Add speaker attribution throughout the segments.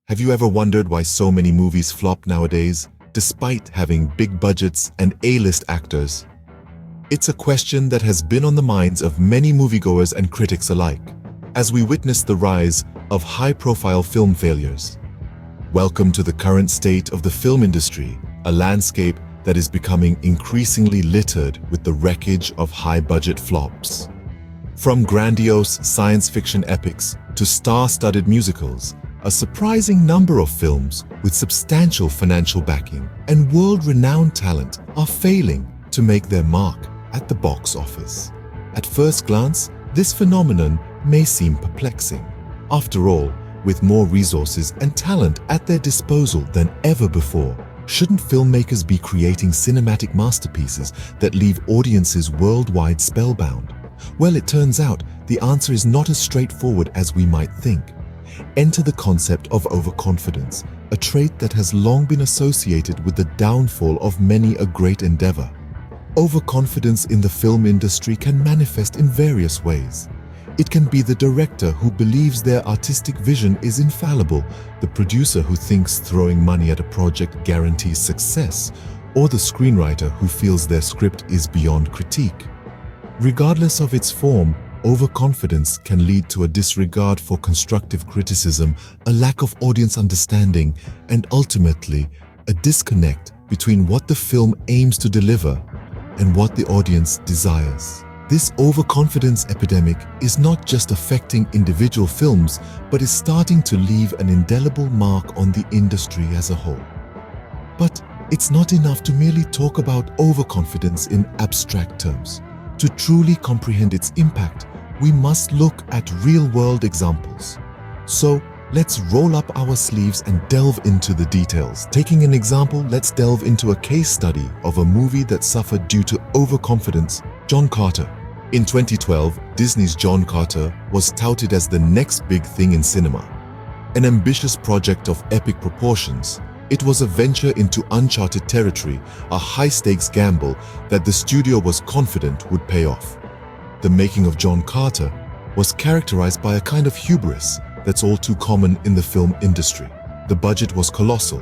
Speaker 1: Have you ever wondered why so many movies flop nowadays, despite having big budgets and A-list actors? It's a question that has been on the minds of many moviegoers and critics alike, as we witness the rise of high-profile film failures. Welcome to the current state of the film industry, a landscape that is becoming increasingly littered with the wreckage of high-budget flops. From grandiose science fiction epics to star-studded musicals, a surprising number of films with substantial financial backing and world-renowned talent are failing to make their mark at the box office. At first glance, this phenomenon may seem perplexing. After all, with more resources and talent at their disposal than ever before, shouldn't filmmakers be creating cinematic masterpieces that leave audiences worldwide spellbound? Well, it turns out the answer is not as straightforward as we might think. Enter the concept of overconfidence, a trait that has long been associated with the downfall of many a great endeavor. Overconfidence in the film industry can manifest in various ways. It can be the director who believes their artistic vision is infallible, the producer who thinks throwing money at a project guarantees success, or the screenwriter who feels their script is beyond critique. Regardless of its form, overconfidence can lead to a disregard for constructive criticism, a lack of audience understanding, and ultimately, a disconnect between what the film aims to deliver and what the audience desires. This overconfidence epidemic is not just affecting individual films, but is starting to leave an indelible mark on the industry as a whole. But it's not enough to merely talk about overconfidence in abstract terms. To truly comprehend its impact, we must look at real-world examples. So, let's roll up our sleeves and delve into the details. Taking an example, let's delve into a case study of a movie that suffered due to overconfidence, John Carter. In 2012, Disney's John Carter was touted as the next big thing in cinema. An ambitious project of epic proportions, it was a venture into uncharted territory, a high-stakes gamble that the studio was confident would pay off. The making of John Carter was characterized by a kind of hubris that's all too common in the film industry. The budget was colossal,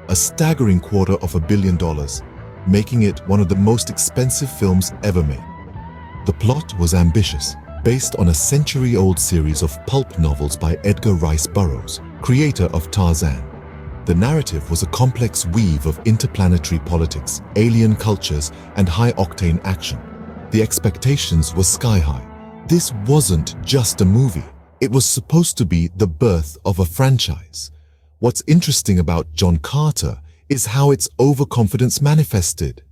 Speaker 1: a staggering $250 million, making it one of the most expensive films ever made. The plot was ambitious, based on a century-old series of pulp novels by Edgar Rice Burroughs, creator of Tarzan. The narrative was a complex weave of interplanetary politics, alien cultures, and high-octane action. The expectations were sky-high. This wasn't just a movie. It was supposed to be the birth of a franchise. What's interesting about John Carter is how its overconfidence manifested.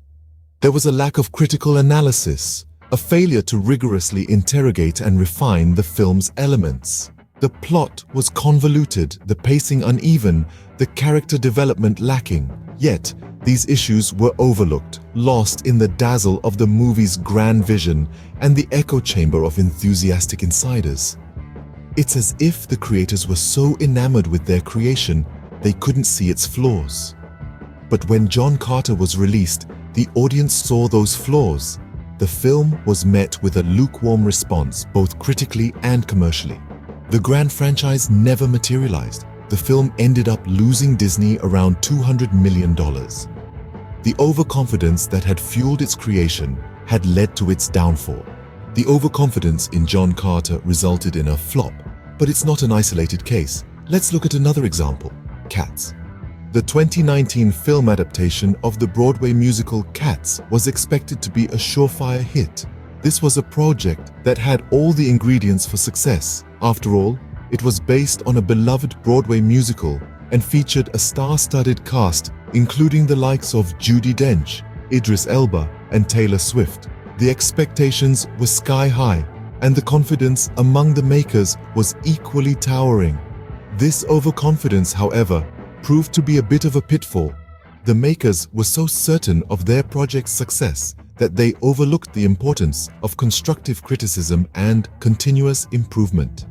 Speaker 1: There was a lack of critical analysis, a failure to rigorously interrogate and refine the film's elements. The plot was convoluted, the pacing uneven, the character development lacking. Yet, these issues were overlooked, lost in the dazzle of the movie's grand vision and the echo chamber of enthusiastic insiders. It's as if the creators were so enamored with their creation, they couldn't see its flaws. But when John Carter was released, the audience saw those flaws. The film was met with a lukewarm response, both critically and commercially. The grand franchise never materialized. The film ended up losing Disney around $200 million. The overconfidence that had fueled its creation had led to its downfall. The overconfidence in John Carter resulted in a flop, but it's not an isolated case. Let's look at another example, Cats. The 2019 film adaptation of the Broadway musical Cats was expected to be a surefire hit. This was a project that had all the ingredients for success. After all, it was based on a beloved Broadway musical and featured a star-studded cast, including the likes of Judi Dench, Idris Elba, and Taylor Swift. The expectations were sky-high, and the confidence among the makers was equally towering. This overconfidence, however, proved to be a bit of a pitfall. The makers were so certain of their project's success that they overlooked the importance of constructive criticism and continuous improvement.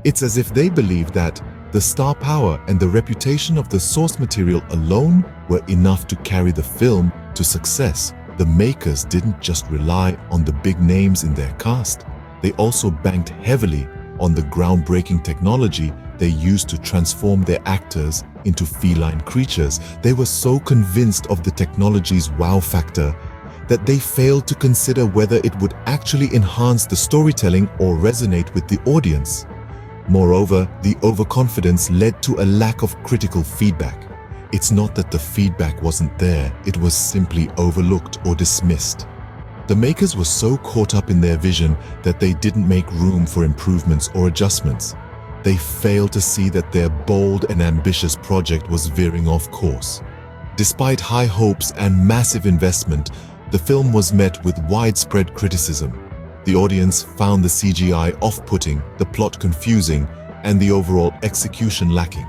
Speaker 1: It's as if they believed that the star power and the reputation of the source material alone were enough to carry the film to success. The makers didn't just rely on the big names in their cast, they also banked heavily on the groundbreaking technology they used to transform their actors into feline creatures. They were so convinced of the technology's wow factor that they failed to consider whether it would actually enhance the storytelling or resonate with the audience. Moreover, the overconfidence led to a lack of critical feedback. It's not that the feedback wasn't there, it was simply overlooked or dismissed. The makers were so caught up in their vision that they didn't make room for improvements or adjustments. They failed to see that their bold and ambitious project was veering off course. Despite high hopes and massive investment, the film was met with widespread criticism. The audience found the CGI off-putting, the plot confusing, and the overall execution lacking.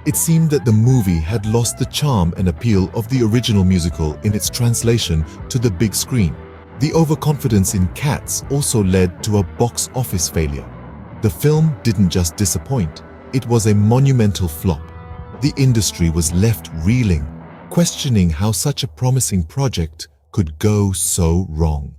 Speaker 1: It seemed that the movie had lost the charm and appeal of the original musical in its translation to the big screen. The overconfidence in Cats also led to a box office failure. The film didn't just disappoint, it was a monumental flop. The industry was left reeling, questioning how such a promising project could go so wrong.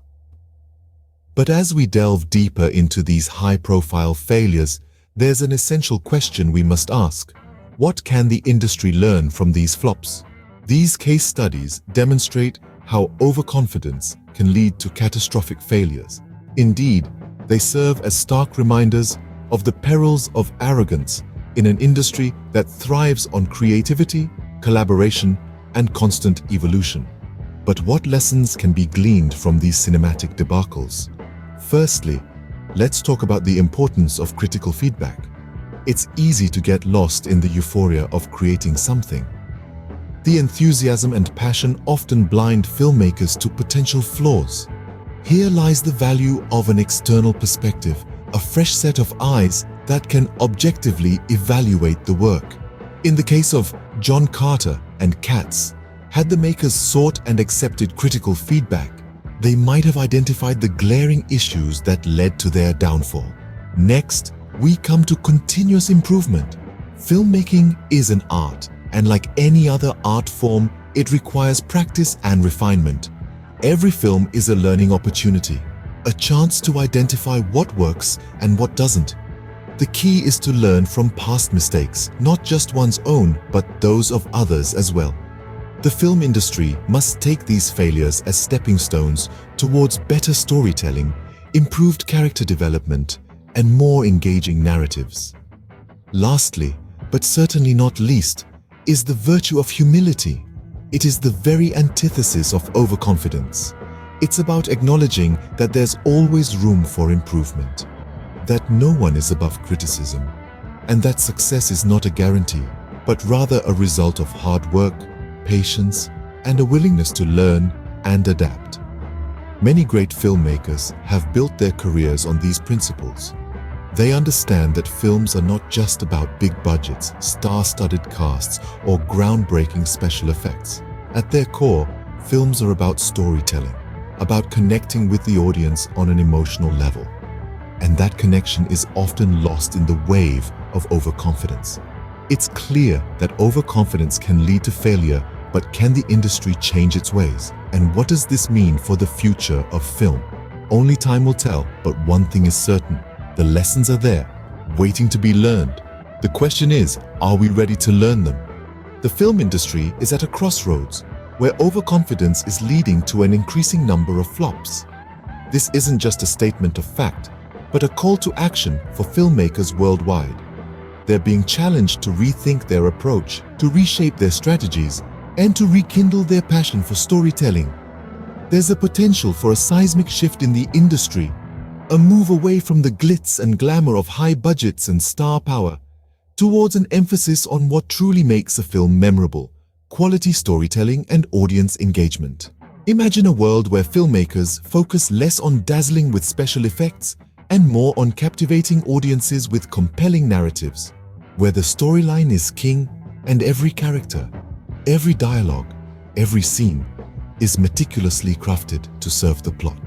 Speaker 1: But as we delve deeper into these high-profile failures, there's an essential question we must ask. What can the industry learn from these flops? These case studies demonstrate how overconfidence can lead to catastrophic failures. Indeed, they serve as stark reminders of the perils of arrogance in an industry that thrives on creativity, collaboration, and constant evolution. But what lessons can be gleaned from these cinematic debacles? Firstly, let's talk about the importance of critical feedback. It's easy to get lost in the euphoria of creating something. The enthusiasm and passion often blind filmmakers to potential flaws. Here lies the value of an external perspective, a fresh set of eyes that can objectively evaluate the work. In the case of John Carter and Cats, had the makers sought and accepted critical feedback, they might have identified the glaring issues that led to their downfall. Next, we come to continuous improvement. Filmmaking is an art, and like any other art form, it requires practice and refinement. Every film is a learning opportunity, a chance to identify what works and what doesn't. The key is to learn from past mistakes, not just one's own, but those of others as well. The film industry must take these failures as stepping stones towards better storytelling, improved character development, and more engaging narratives. Lastly, but certainly not least, is the virtue of humility. It is the very antithesis of overconfidence. It's about acknowledging that there's always room for improvement, that no one is above criticism, and that success is not a guarantee, but rather a result of hard work, patience, and a willingness to learn and adapt. Many great filmmakers have built their careers on these principles. They understand that films are not just about big budgets, star-studded casts, or groundbreaking special effects. At their core, films are about storytelling, about connecting with the audience on an emotional level. And that connection is often lost in the wave of overconfidence. It's clear that overconfidence can lead to failure, but can the industry change its ways? And what does this mean for the future of film? Only time will tell, but one thing is certain. The lessons are there, waiting to be learned. The question is, are we ready to learn them? The film industry is at a crossroads, where overconfidence is leading to an increasing number of flops. This isn't just a statement of fact, but a call to action for filmmakers worldwide. They're being challenged to rethink their approach, to reshape their strategies, and to rekindle their passion for storytelling. There's a potential for a seismic shift in the industry, a move away from the glitz and glamour of high budgets and star power, towards an emphasis on what truly makes a film memorable: quality storytelling and audience engagement. Imagine a world where filmmakers focus less on dazzling with special effects and more on captivating audiences with compelling narratives, where the storyline is king and every character, every dialogue, every scene is meticulously crafted to serve the plot.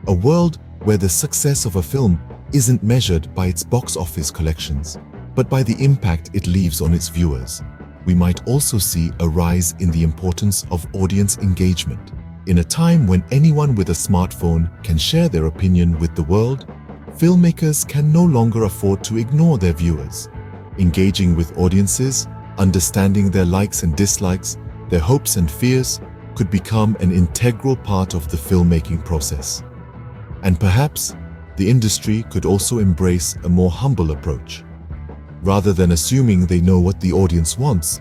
Speaker 1: A world where the success of a film isn't measured by its box office collections, but by the impact it leaves on its viewers. We might also see a rise in the importance of audience engagement. In a time when anyone with a smartphone can share their opinion with the world, filmmakers can no longer afford to ignore their viewers. Engaging with audiences, understanding their likes and dislikes, their hopes and fears could become an integral part of the filmmaking process. And perhaps the industry could also embrace a more humble approach. Rather than assuming they know what the audience wants,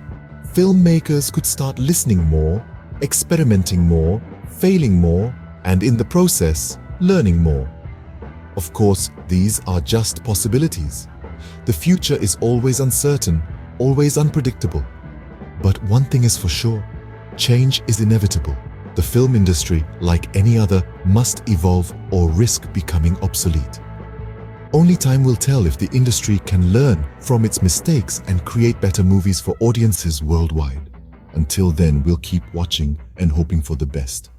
Speaker 1: filmmakers could start listening more, experimenting more, failing more, and in the process, learning more. Of course, these are just possibilities. The future is always uncertain, always unpredictable. But one thing is for sure, change is inevitable. The film industry, like any other, must evolve or risk becoming obsolete. Only time will tell if the industry can learn from its mistakes and create better movies for audiences worldwide. Until then, we'll keep watching and hoping for the best.